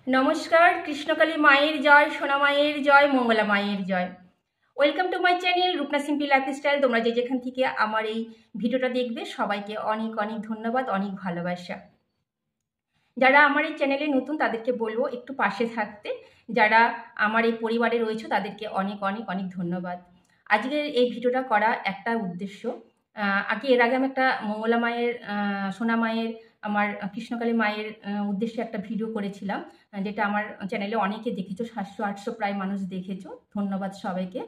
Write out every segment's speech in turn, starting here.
नमस्कार कृष्णकाली मायर जय सोना मायर जय मंगला मायर जय welcome to my channel Rupna simple lifestyle. তোমরা যে যেখান থেকে আমার এই ভিডিওটা দেখবে সবাইকে অনেক অনেক ধন্যবাদ, অনেক ভালোবাসা। যারা আমার এই চ্যানেলে নতুন তাদেরকে বলবো একটু পাশে থাকতে, যারা আমার এই পরিবারে রয়েছে তাদেরকে অনেক অনেক অনেক ধন্যবাদ। আজকের এই ভিডিওটা করা একটা উদ্দেশ্য, এর আগে আমি একটা মঙ্গলা মায়ের সোনা মায়ের আমার কৃষ্ণকালী মায়ের উদ্দেশ্যে একটা ভিডিও করেছিলাম, যেটা আমার চ্যানেলে অনেকে দেখেছো, 700-800 প্রায় মানুষ দেখেছো, ধন্যবাদ সবাইকে।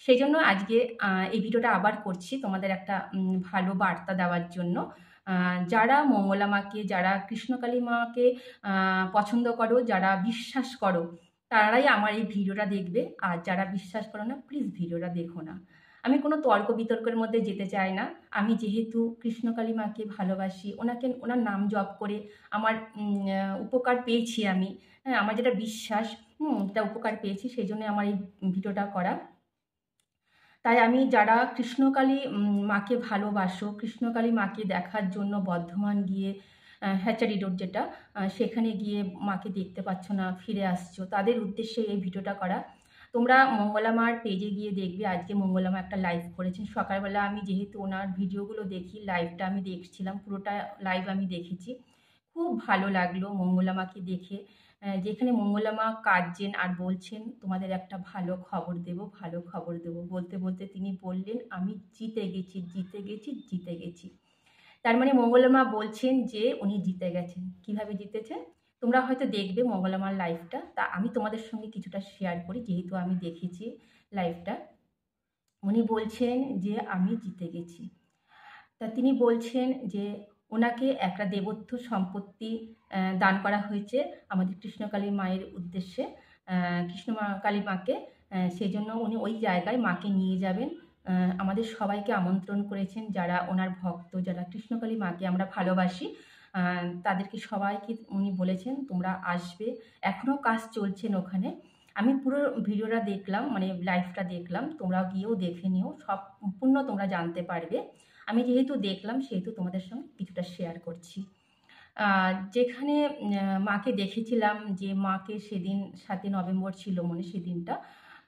সেই জন্য আজকে এই ভিডিওটা আবার করছি তোমাদের একটা ভালো বার্তা দেওয়ার জন্য। যারা মঙ্গলা মাকে, যারা কৃষ্ণকালী মাকে পছন্দ করো, যারা বিশ্বাস করো, তারাই আমার এই ভিডিওটা দেখবে। আর যারা বিশ্বাস করো না, প্লিজ ভিডিওটা দেখো না। আমি কোনো তর্ক বিতর্কের মধ্যে যেতে চাই না। আমি যেহেতু কৃষ্ণকালী মাকে ভালোবাসি, ওনার নাম জপ করে আমার উপকার পেয়েছি, আমি আমার যেটা বিশ্বাস, এটা উপকার পেয়েছি, সেই জন্য আমার এই ভিডিওটা করা। তাই আমি যারা কৃষ্ণকালী মাকে ভালোবাসো, কৃষ্ণকালী মাকে দেখার জন্য বর্ধমান গিয়ে হ্যাচারি রোড যেটা, সেখানে গিয়ে মাকে দেখতে পাচ্ছ না, ফিরে আসছো, তাদের উদ্দেশ্যে এই ভিডিওটা করা। তোমরা মঙ্গলা মার পেজে গিয়ে দেখবে, আজকে মঙ্গলা মা একটা লাইভ করেছেন সকালবেলা। আমি যেহেতু ওনার ভিডিওগুলো দেখি, লাইভটা আমি দেখছিলাম, পুরোটা লাইভ আমি দেখেছি। খুব ভালো লাগলো মঙ্গলা মাকে দেখে, যেখানে মঙ্গলা মা কাঁদছেন আর বলছেন তোমাদের একটা ভালো খবর দেব, ভালো খবর দেব। বলতে বলতে তিনি বললেন আমি জিতে গেছি, জিতে গেছি, জিতে গেছি। তার মানে মঙ্গলা মা বলছেন যে উনি জিতে গেছেন। কিভাবে জিতেছেন তোমরা হয়তো দেখবে মঙ্গলা মার লাইভটা, তা আমি তোমাদের সঙ্গে কিছুটা শেয়ার করি, যেহেতু আমি দেখেছি লাইভটা। উনি বলছেন যে আমি জিতে গেছি। তা তিনি বলছেন যে ওনাকে একটা দেবত্ব সম্পত্তি দান করা হয়েছে আমাদের কৃষ্ণকালী মায়ের উদ্দেশ্যে, কালী মাকে। সেই জন্য উনি ওই জায়গায় মাকে নিয়ে যাবেন। আমাদের সবাইকে আমন্ত্রণ করেছেন, যারা ওনার ভক্ত, যারা কৃষ্ণকালী মাকে আমরা ভালোবাসি, তাদেরকে সবাইকে উনি বলেছেন তোমরা আসবে। এখনও কাজ চলছেন ওখানে। আমি পুরো ভিডিওটা দেখলাম, মানে লাইভটা দেখলাম, তোমরা গিয়েও দেখে নিও, সব সম্পূর্ণ তোমরা জানতে পারবে। আমি যেহেতু দেখলাম সেহেতু তোমাদের সঙ্গে কিছুটা শেয়ার করছি। যেখানে মাকে দেখেছিলাম, যে মাকে সেদিন 7 নভেম্বর ছিল মনে, সেদিনটা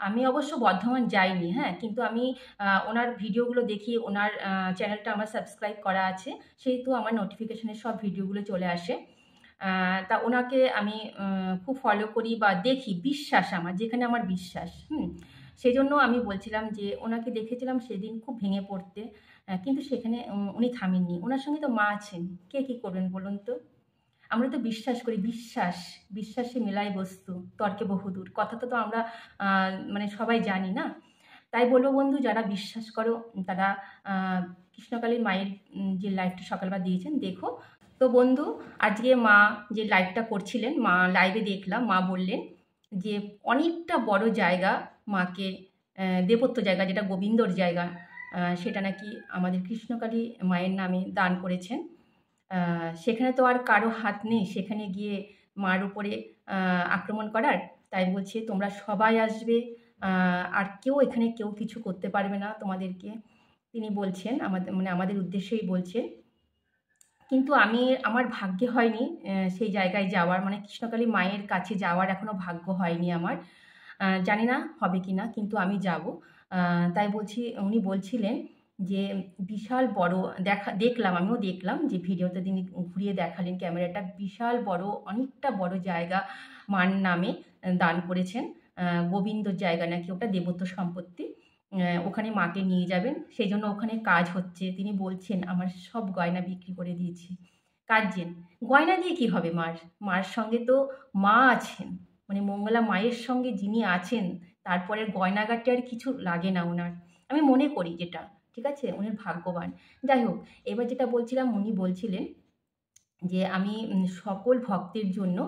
আমি অবশ্য বর্ধমান যাইনি, হ্যাঁ, কিন্তু আমি ওনার ভিডিওগুলো দেখি, ওনার চ্যানেলটা আমার সাবস্ক্রাইব করা আছে, সেহেতু আমার নোটিফিকেশানে সব ভিডিওগুলো চলে আসে। তা ওনাকে আমি খুব ফলো করি বা দেখি, বিশ্বাস আমার, যেখানে আমার বিশ্বাস, সেই জন্য আমি বলছিলাম যে ওনাকে দেখেছিলাম সেদিন খুব ভেঙে পড়তে, কিন্তু সেখানে উনি থামেননি। ওনার সঙ্গে তো মা আছেন, কে কী করবেন বলুন তো। আমরা তো বিশ্বাস করি, বিশ্বাসে মেলাই বস্তু, তর্কে বহুদূর, কথাটা তো আমরা মানে সবাই জানি না। তাই বলবো বন্ধু, যারা বিশ্বাস করো তারা কৃষ্ণকালীর মায়ের যে লাইভটা সকালবেলা দিয়েছেন দেখো। তো বন্ধু, আজকে মা যে লাইভটা করছিলেন, মা লাইভে দেখলাম মা বললেন যে অনেকটা বড় জায়গা মাকে, দেবত্ব জায়গা, যেটা গোবিন্দর জায়গা, সেটা নাকি আমাদের কৃষ্ণকালী মায়ের নামে দান করেছেন। সেখানে তো আর কারো হাত নেই সেখানে গিয়ে মার উপরে আক্রমণ করার। তাই বলছে তোমরা সবাই আসবে, আর এখানে কেউ কিছু করতে পারবে না তোমাদেরকে, তিনি বলছেন, আমাদের উদ্দেশ্যেই বলছেন। কিন্তু আমার ভাগ্যে হয়নি সেই জায়গায় যাওয়ার, মানে কৃষ্ণকালী মায়ের কাছে যাওয়ার এখনও ভাগ্য হয়নি আমার। জানি না হবে কি না, কিন্তু আমি যাব। তাই বলছি, উনি বলছিলেন যে বিশাল বড়, দেখলাম, আমিও দেখলাম যে ভিডিওতে তিনি ঘুরিয়ে দেখালেন ক্যামেরাটা, বিশাল বড়, অনেকটা বড় জায়গা মার নামে দান করেছেন। গোবিন্দর জায়গা নাকি ওটা, দেবত্ব সম্পত্তি, ওখানে মাকে নিয়ে যাবেন। সেই জন্য ওখানে কাজ হচ্ছে। তিনি বলছেন আমার সব গয়না বিক্রি করে দিয়েছি। কাঁদছেন, গয়না দিয়ে কী হবে, মার সঙ্গে তো মা আছেন, মানে মঙ্গলা মায়ের সঙ্গে যিনি আছেন, তারপরে গয়নাগাটি আর কিছু লাগে না ওনার, আমি মনে করি যেটা, ঠিক আছে, উনি ভাগ্যবান। যাই হোক, এবার যেটা বলছিলাম, উনি বলছিলেন যে আমি সকল ভক্তের জন্য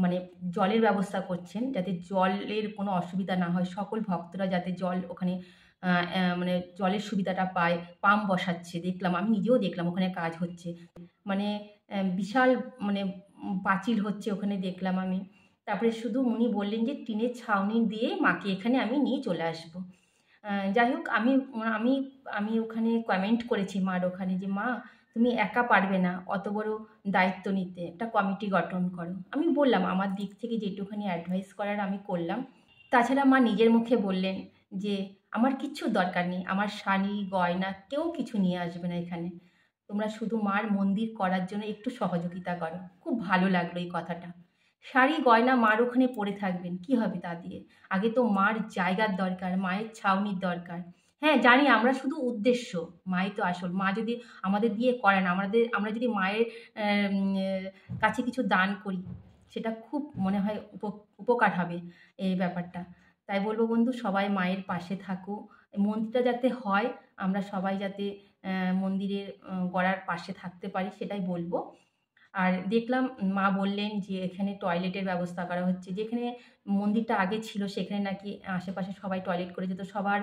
মানে জলের ব্যবস্থা করছেন, যাতে জলের কোনো অসুবিধা না হয়, সকল ভক্তরা যাতে জল ওখানে মানে জলের সুবিধাটা পায়। পাম্প বসাচ্ছে, দেখলাম, আমি নিজেও দেখলাম ওখানে কাজ হচ্ছে, মানে বিশাল, মানে পাঁচিল হচ্ছে ওখানে, দেখলাম আমি। তারপরে শুধু উনি বললেন যে টিনের ছাউনি দিয়ে মাকে এখানে আমি নিয়ে চলে আসবো। যাই হোক, আমি আমি আমি ওখানে কমেন্ট করেছি মার ওখানে, যে মা তুমি একা পারবে না অত বড় দায়িত্ব নিতে, একটা কমিটি গঠন করো। আমি বললাম আমার দিক থেকে যেটুখানি অ্যাডভাইস করার আমি করলাম। তাছাড়া মা নিজের মুখে বললেন যে আমার কিচ্ছু দরকার নেই, আমার শাড়ি গয়না কেউ কিছু নিয়ে আসবে না এখানে, তোমরা শুধু মার মন্দির করার জন্য একটু সহযোগিতা করো। খুব ভালো লাগলো এই কথাটা। শাড়ি গয়না মার ওখানে পরে থাকবেন, কি হবে তা দিয়ে? আগে তো মার জায়গার দরকার, মায়ের ছাউনির দরকার। হ্যাঁ জানি আমরা শুধু উদ্দেশ্য, মাই তো আসল। মা যদি আমাদের দিয়ে করেন, আমরা যদি মায়ের কাছে কিছু দান করি, সেটা খুব মনে হয় উপকার হবে এই ব্যাপারটা। তাই বলবো বন্ধু, সবাই মায়ের পাশে থাকো। মন্দিরটা যাতে হয়, আমরা সবাই যাতে মন্দিরের গড়ার পাশে থাকতে পারি, সেটাই বলবো। আর দেখলাম মা বললেন যে এখানে টয়লেটের ব্যবস্থা করা হচ্ছে। যেখানে মন্দিরটা আগে ছিল সেখানে নাকি আশেপাশে সবাই টয়লেট করে যেত, সবার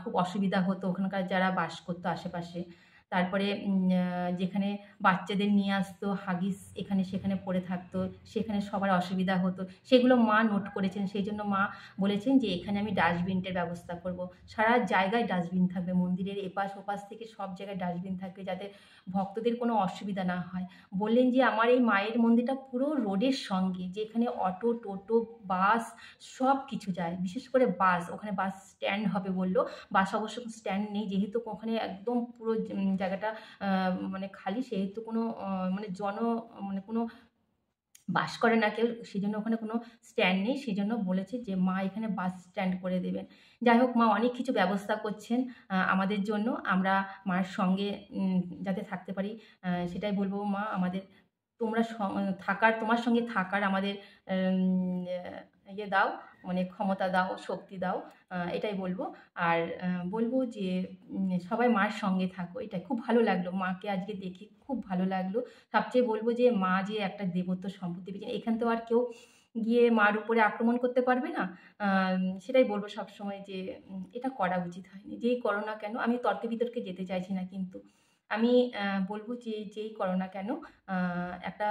খুব অসুবিধা হতো ওখানকার যারা বাস করতো আশেপাশে। তারপরে যেখানে বাচ্চাদের নিয়ে আসতো হাগিস এখানে সেখানে পড়ে থাকতো, সেখানে সবার অসুবিধা হতো, সেগুলো মা নোট করেছেন। সেই জন্য মা বলেছেন যে এখানে আমি ডাস্টবিনটার ব্যবস্থা করব। সারা জায়গায় ডাস্টবিন থাকবে, মন্দিরের এপাশ ওপাশ থেকে সব জায়গায় ডাস্টবিন থাকবে, যাতে ভক্তদের কোনো অসুবিধা না হয়। বললেন যে আমার এই মায়ের মন্দিরটা পুরো রোডের সঙ্গে, যেখানে অটো টোটো বাস সব কিছু যায়, বিশেষ করে বাস, ওখানে বাস স্ট্যান্ড হবে বললো। বাস অবশ্য স্ট্যান্ড নেই, যেহেতু ওখানে একদম পুরো জায়গাটা মানে খালি, সেহেতু কোনো মানে মানে কোনো বাস করে না কেউ, সেই জন্য ওখানে কোনো স্ট্যান্ড নেই। সেই জন্য বলেছে যে মা এখানে বাস স্ট্যান্ড করে দেবেন। যাই হোক, মা অনেক কিছু ব্যবস্থা করছেন আমাদের জন্য, আমরা মার সঙ্গে যাতে থাকতে পারি সেটাই বলবো। মা আমাদের তোমরা তোমার সঙ্গে থাকার আমাদের ইয়ে দাও, মানে ক্ষমতা দাও, শক্তি দাও, এটাই বলবো। আর বলবো যে সবাই মার সঙ্গে থাকো, এটাই। খুব ভালো লাগলো মাকে আজকে দেখে, খুব ভালো লাগলো। সবচেয়ে বলবো যে মা যে একটা দেবত্ব সম্পত্তি পেয়েছেন, এখান তো আর কেউ গিয়ে মার উপরে আক্রমণ করতে পারবে না। সেটাই বলবো সবসময় যে এটা করা উচিত হয়নি। যেই করো না কেন, আমি তর্কে বিতর্কে যেতে চাইছি না, কিন্তু আমি বলবো যে যেই করো না কেন, একটা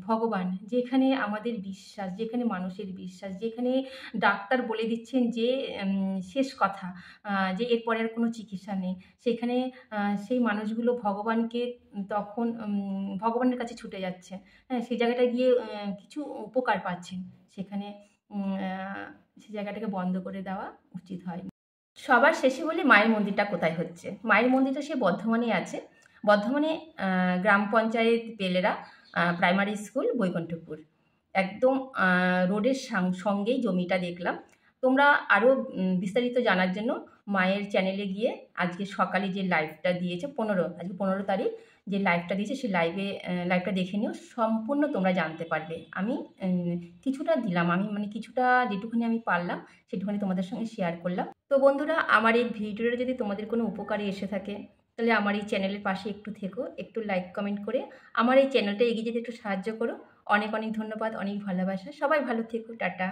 ভগবান যেখানে আমাদের বিশ্বাস, যেখানে মানুষের বিশ্বাস, যেখানে ডাক্তার বলে দিচ্ছেন যে শেষ কথা, যে এরপরে আর কোনো চিকিৎসা নেই, সেখানে সেই মানুষগুলো ভগবানকে তখন ভগবানের কাছে ছুটে যাচ্ছেন। হ্যাঁ, সেই জায়গাটায় গিয়ে কিছু উপকার পাচ্ছেন, সেখানে সেই জায়গাটাকে বন্ধ করে দেওয়া উচিত হয়নি। সবার শেষে বলি মায়ের মন্দিরটা কোথায় হচ্ছে। মায়ের মন্দিরটা সে বর্ধমানে আছে। বর্ধমানে গ্রাম পঞ্চায়েত বেলেরা প্রাইমারি স্কুল বৈকুণ্ঠপুর, একদম রোডের সঙ্গেই জমিটা দেখলাম। তোমরা আরও বিস্তারিত জানার জন্য মায়ের চ্যানেলে গিয়ে আজকে সকালে যে লাইভটা দিয়েছে আজকে 15 তারিখ যে লাইভটা দিয়েছে, সেই লাইভটা দেখে নিও, সম্পূর্ণ তোমরা জানতে পারবে। আমি কিছুটা দিলাম, আমি মানে কিছুটা যেটুকুনি আমি পারলাম সেটুকুনি তোমাদের সঙ্গে শেয়ার করলাম। তো বন্ধুরা, আমার এই ভিডিওটা যদি তোমাদের কোনো উপকারে এসে থাকে, তাহলে আমার এই চ্যানেলের পাশে একটু থেকো, একটু লাইক কমেন্ট করে আমার এই চ্যানেলটা এগিয়ে যেতে একটু সাহায্য করো। অনেক অনেক ধন্যবাদ, অনেক ভালোবাসা। সবাই ভালো থেকো, টাটা।